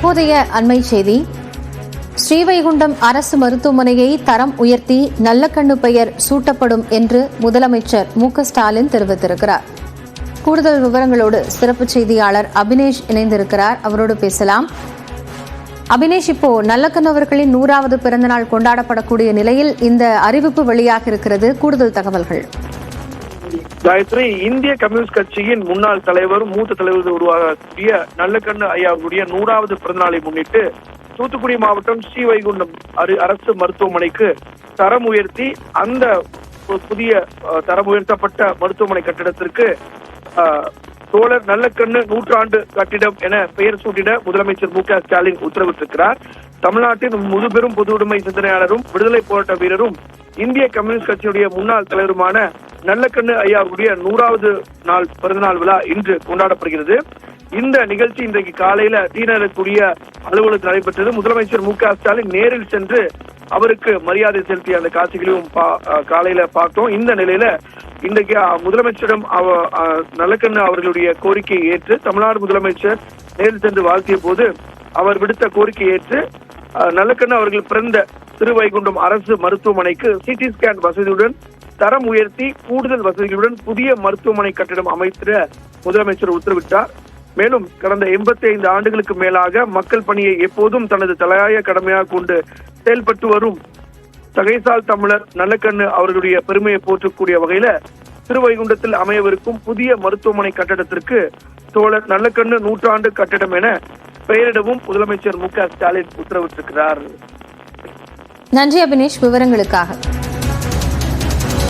தற்போதைய அண்மை செய்தி. ஸ்ரீவைகுண்டம் அரசு மருத்துவமனையை தரம் உயர்த்தி நல்லக்கண்ணு பெயர் சூட்டப்படும் என்று முதலமைச்சர் மு.க.ஸ்டாலின் தெரிவித்திருக்கிறார். கூடுதல் விவரங்களோடு சிறப்பு செய்தியாளர் அபினேஷ் இணைந்திருக்கிறார். அவரோடு பேசலாம். அபினேஷ், இப்போ நல்லக்கண்ணு அவர்களின் 100வது பிறந்தநாள் கொண்டாடப்படக்கூடிய நிலையில் இந்த அறிவிப்பு வெளியாக இருக்கிறது. கூடுதல் தகவல்கள். காயத்ரி, இந்திய கம்யூனிஸ்ட் கட்சியின் முன்னாள் தலைவரும் மூத்த தலைவர் உருவாகக்கூடிய நல்லக்கண்ணு ஐயாவுடைய 100வது பிறந்தநாளை முன்னிட்டு தூத்துக்குடி மாவட்டம் ஸ்ரீவைகுண்டம் அரசு மருத்துவமனைக்கு தரம் உயர்த்தி அந்த புதிய தரம் உயர்த்தப்பட்ட மருத்துவமனை கட்டிடத்திற்கு தோழர் நல்லக்கண்ணு 100 கட்டிடம் என பெயர் சூட்டிட முதலமைச்சர் மு.க.ஸ்டாலின் உத்தரவிட்டிருக்கிறார். தமிழ்நாட்டின் முதுபெரும் பொது உடைமை சிந்தனையாளரும் விடுதலை போராட்ட வீரரும் இந்திய கம்யூனிஸ்ட் கட்சியுடைய முன்னாள் தலைவருமான நல்லக்கண்ணு ஐயாவுடைய 100வது நாள் பிறந்தநாள் விழா இன்று கொண்டாடப்படுகிறது. இந்த நிகழ்ச்சி இன்றைக்கு காலையில தீநகரக்கூடிய அலுவலகத்தில் நடைபெற்றது. முதலமைச்சர் மு.க.ஸ்டாலின் நேரில் சென்று அவருக்கு மரியாதை செலுத்திய அந்த காட்சிகளையும் காலையில பார்த்தோம். இந்த நிலையில இன்றைக்கு முதலமைச்சரிடம் நல்லக்கண்ணு அவர்களுடைய கோரிக்கையை ஏற்று தமிழ்நாடு முதலமைச்சர் நேரில் சென்று வாழ்த்திய போது அவர் விடுத்த கோரிக்கையை ஏற்று நல்லக்கண்ணு அவர்கள் பிறந்த திருவைகுண்டம் அரசு மருத்துவமனைக்கு சிடி ஸ்கேன் வசதியுடன் தரம் உயர்த்தி கூடுதல் வசதிகளுடன் புதிய மருத்துவமனை கட்டிடம் அமைத்திட முதலமைச்சர் உத்தரவிட்டார். மேலும் கடந்த 85 ஆண்டுகளுக்கு மேலாக மக்கள் பணியை எப்போதும் தனது தலையாய கடமையாக கொண்டு செயல்பட்டு வரும் தகைசால் தமிழர் நல்லக்கண்ணு அவர்களுடைய பெருமையை போற்றக்கூடிய வகையில திருவைகுண்டத்தில் அமையவிருக்கும் புதிய மருத்துவமனை கட்டடத்திற்கு தோழர் நல்லக்கண்ணு 100 கட்டிடம் என பெயரிடவும் முதலமைச்சர் மு.க.ஸ்டாலின் உத்தரவிட்டிருக்கிறார். நன்றி அபினேஷ், விவரங்களுக்காக.